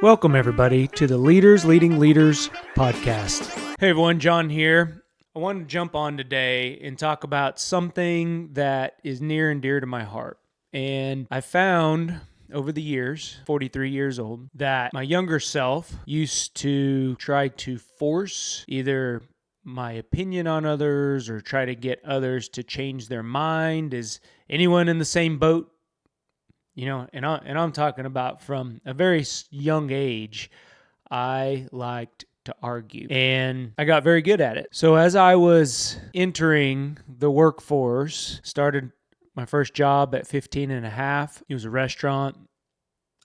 Welcome, everybody, to the Leaders Leading Leaders podcast. Hey, everyone, John here. I wanted to jump on today and talk about something that is near and dear to my heart. And I found over the years, 43 years old, that my younger self used to try to force either my opinion on others or try to get others to change their mind. Is anyone in the same boat? You know, and I'm talking about from a very young age, I liked to argue, and I got very good at it. So as I was entering the workforce, started my first job at 15 and a half. It was a restaurant.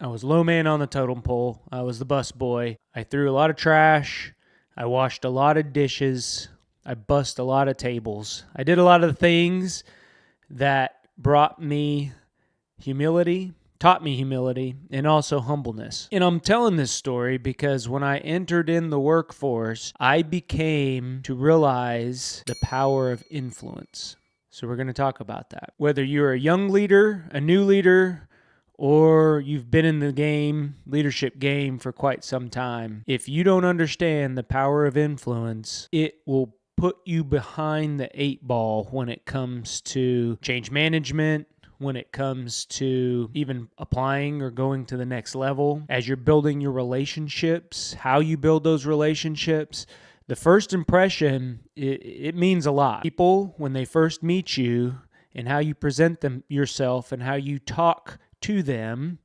I was low man on the totem pole. I was the busboy. I threw a lot of trash. I washed a lot of dishes. I bussed a lot of tables. I did a lot of the things that brought me humility, taught me humility, and also humbleness. And I'm telling this story because when I entered in the workforce, I became to realize the power of influence. So we're going to talk about that. Whether you're a young leader, a new leader, or you've been in the leadership game for quite some time, if you don't understand the power of influence, it will put you behind the 8 ball when it comes to change management, when it comes to even applying or going to the next level, as you're building your relationships, how you build those relationships. The first impression, it means a lot. People, when they first meet you and how you present yourself and how you talk to them,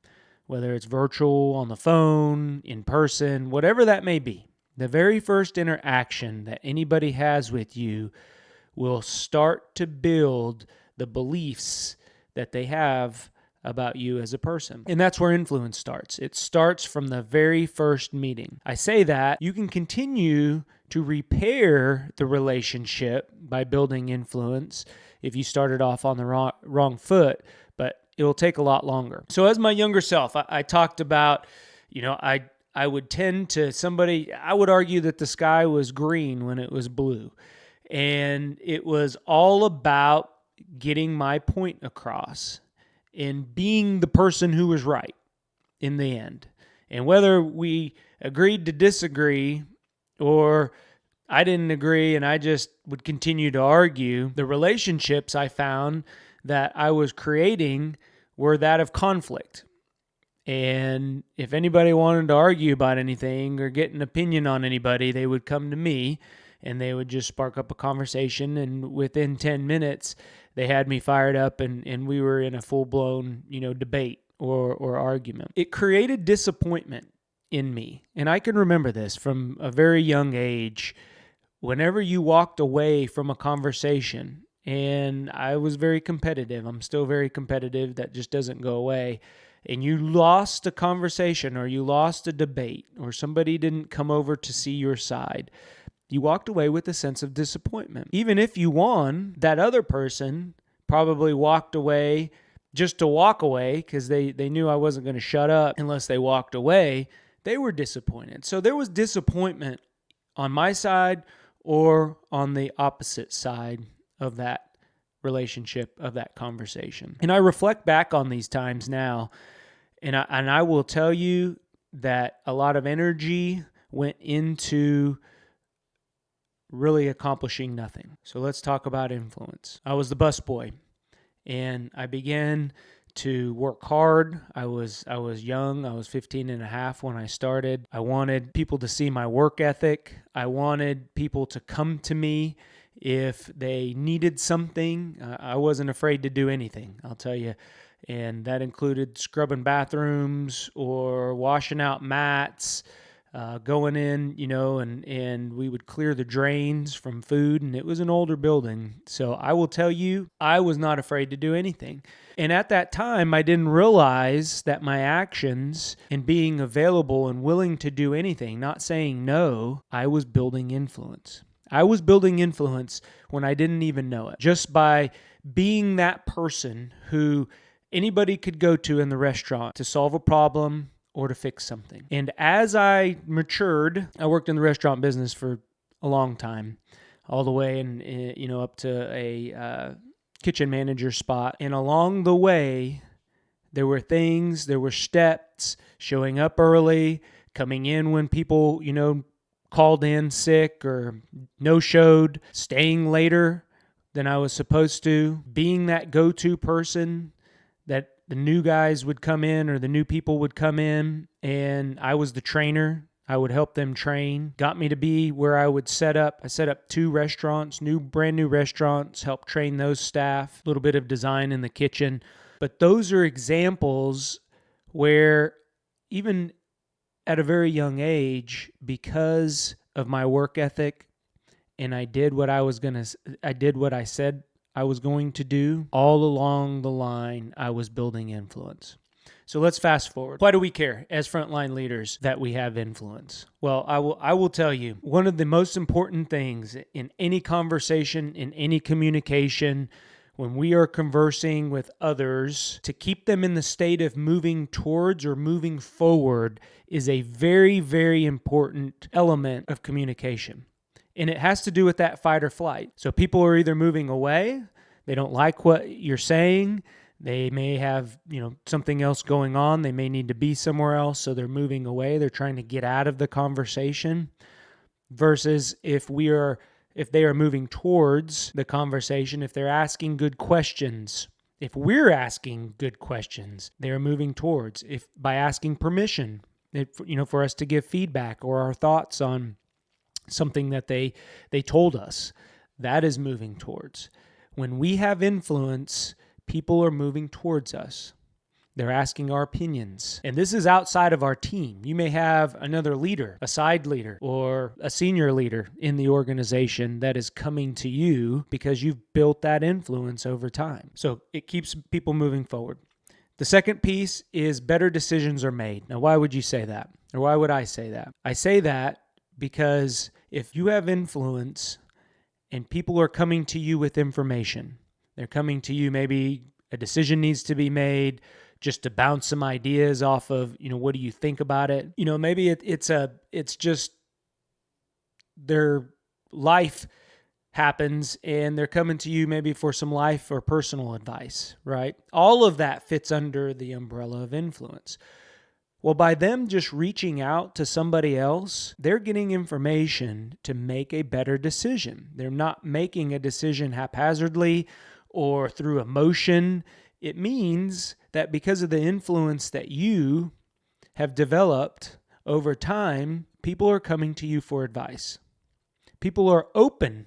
whether it's virtual, on the phone, in person, whatever that may be, the very first interaction that anybody has with you will start to build the beliefs that they have about you as a person. And that's where influence starts. It starts from the very first meeting. I say that you can continue to repair the relationship by building influence if you started off on the wrong foot, but it'll take a lot longer. So as my younger self, I talked about, I would tend to I would argue that the sky was green when it was blue. And it was all about getting my point across and being the person who was right in the end. And whether we agreed to disagree or I didn't agree and I just would continue to argue, the relationships I found that I was creating were that of conflict. And if anybody wanted to argue about anything or get an opinion on anybody, they would come to me and they would just spark up a conversation. And within 10 minutes, they had me fired up and we were in a full-blown, debate or argument. It created disappointment in me. And I can remember this from a very young age. Whenever you walked away from a conversation, and I was very competitive, I'm still very competitive, that just doesn't go away, and you lost a conversation or you lost a debate or somebody didn't come over to see your side, you walked away with a sense of disappointment. Even if you won, that other person probably walked away just to walk away because they knew I wasn't going to shut up unless they walked away. They were disappointed. So there was disappointment on my side or on the opposite side of that relationship, of that conversation. And I reflect back on these times now, and I will tell you that a lot of energy went into really accomplishing nothing. So let's talk about influence. I was the busboy, and I began to work hard. I was young. I was 15 and a half when I started. I wanted people to see my work ethic. I wanted people to come to me if they needed something. I wasn't afraid to do anything, I'll tell you. And that included scrubbing bathrooms or washing out mats, going in, and we would clear the drains from food, and it was an older building. So I will tell you, I was not afraid to do anything. And at that time, I didn't realize that my actions and being available and willing to do anything, not saying no, I was building influence. I was building influence when I didn't even know it, just by being that person who anybody could go to in the restaurant to solve a problem or to fix something. And as I matured, I worked in the restaurant business for a long time, all the way up to a kitchen manager spot. And along the way, There were steps, showing up early, coming in when people, called in sick or no-showed, staying later than I was supposed to, being that go-to person that the new guys would come in or the new people would come in, and I was the trainer. I would help them train. Got me to be where I set up 2 restaurants, brand new restaurants, help train those staff, a little bit of design in the kitchen. But those are examples where even at a very young age, because of my work ethic, and I did what I said I was going to do, all along the line, I was building influence. So let's fast forward. Why do we care as frontline leaders that we have influence? Well, I will tell you, one of the most important things in any conversation, in any communication, when we are conversing with others, to keep them in the state of moving towards or moving forward is a very, very important element of communication. And it has to do with that fight or flight. So people are either moving away, they don't like what you're saying, they may have, something else going on, they may need to be somewhere else, so they're moving away, they're trying to get out of the conversation. Versus if they are moving towards the conversation, if they're asking good questions, if we're asking good questions, they are moving towards. If by asking permission, for us to give feedback or our thoughts on something that they told us, that is moving towards. When we have influence, people are moving towards us. They're asking our opinions. And this is outside of our team. You may have another leader, a side leader, or a senior leader in the organization that is coming to you because you've built that influence over time. So it keeps people moving forward. The second piece is better decisions are made. Now, why would you say that? Or why would I say that? I say that because if you have influence and people are coming to you with information, they're coming to you, maybe a decision needs to be made, just to bounce some ideas off of, what do you think about it? Maybe it's just their life happens and they're coming to you maybe for some life or personal advice, right? All of that fits under the umbrella of influence. Well, by them just reaching out to somebody else, they're getting information to make a better decision. They're not making a decision haphazardly or through emotion. It means that because of the influence that you have developed over time, people are coming to you for advice. People are open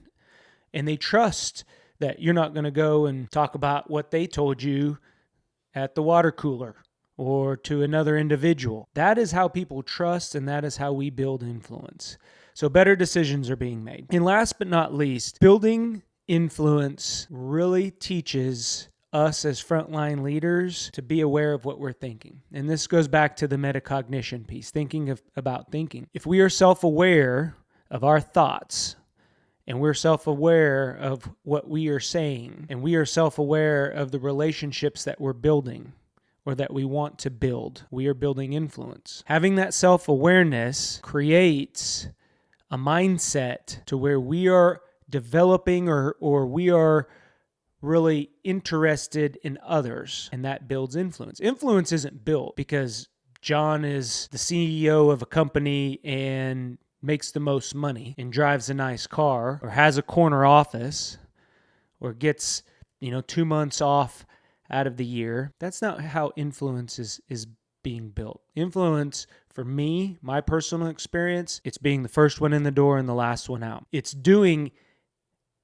and they trust that you're not going to go and talk about what they told you at the water cooler or to another individual. That is how people trust, and that is how we build influence. So better decisions are being made. And last but not least, building influence really teaches us as frontline leaders to be aware of what we're thinking. And this goes back to the metacognition piece, about thinking. If we are self-aware of our thoughts, and we're self-aware of what we are saying, and we are self-aware of the relationships that we're building or that we want to build, we are building influence. Having that self-awareness creates a mindset to where we are developing or we are really interested in others, and that builds influence. Influence isn't built because John is the CEO of a company and makes the most money and drives a nice car or has a corner office or gets 2 months off out of the year. That's not how influence is being built. Influence, for me, my personal experience, it's being the first one in the door and the last one out. It's doing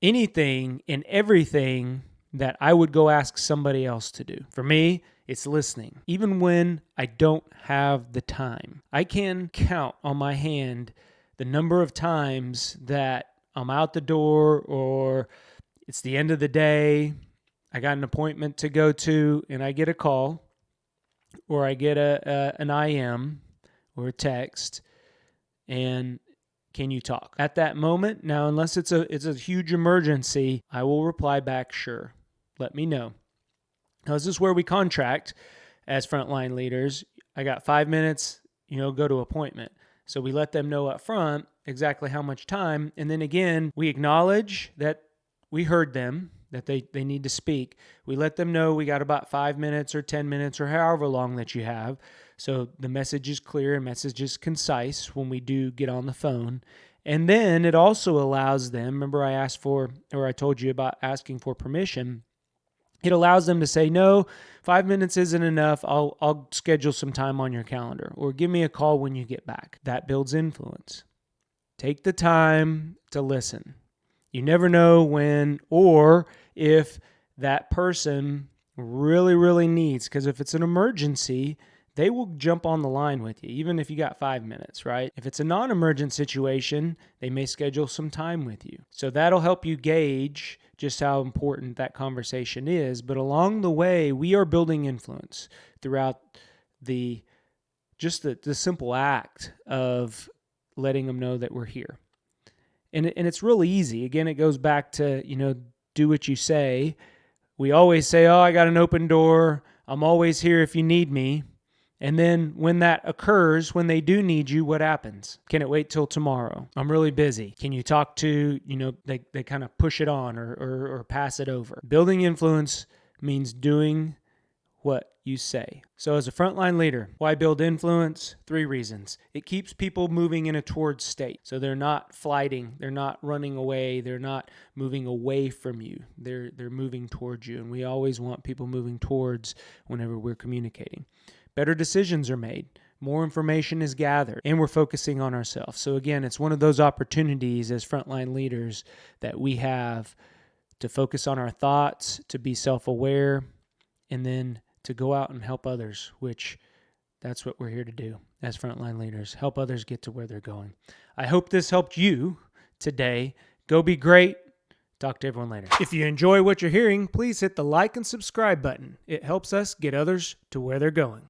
anything and everything that I would go ask somebody else to do. For me, it's listening. Even when I don't have the time, I can count on my hand the number of times that I'm out the door or it's the end of the day, I got an appointment to go to, and I get a call or I get an IM or a text, and can you talk? At that moment, now unless it's a huge emergency, I will reply back, sure, let me know. Now, this is where we contract as frontline leaders. I got 5 minutes, go to appointment. So we let them know up front exactly how much time. And then again, we acknowledge that we heard them, that they need to speak. We let them know we got about 5 minutes or 10 minutes or however long that you have. So the message is clear and message is concise when we do get on the phone. And then it also allows them, remember I told you about asking for permission. It allows them to say, no, 5 minutes isn't enough. I'll schedule some time on your calendar, or give me a call when you get back. That builds influence. Take the time to listen. You never know when or if that person really, really needs, because if it's an emergency, they will jump on the line with you, even if you got 5 minutes, right? If it's a non-emergent situation, they may schedule some time with you. So that'll help you gauge just how important that conversation is. But along the way, we are building influence throughout the simple act of letting them know that we're here. And it's really easy. Again, it goes back to, do what you say. We always say, oh, I got an open door. I'm always here if you need me. And then when that occurs, when they do need you, what happens? Can it wait till tomorrow? I'm really busy. Can you talk to, they kind of push it on or pass it over. Building influence means doing what you say. So as a frontline leader, why build influence? 3 reasons. It keeps people moving in a towards state. So they're not flighting, they're not running away, they're not moving away from you. They're moving towards you. And we always want people moving towards whenever we're communicating. Better decisions are made. More information is gathered, and we're focusing on ourselves. So again, it's one of those opportunities as frontline leaders that we have to focus on our thoughts, to be self-aware, and then to go out and help others, which that's what we're here to do as frontline leaders, help others get to where they're going. I hope this helped you today. Go be great. Talk to everyone later. If you enjoy what you're hearing, please hit the like and subscribe button. It helps us get others to where they're going.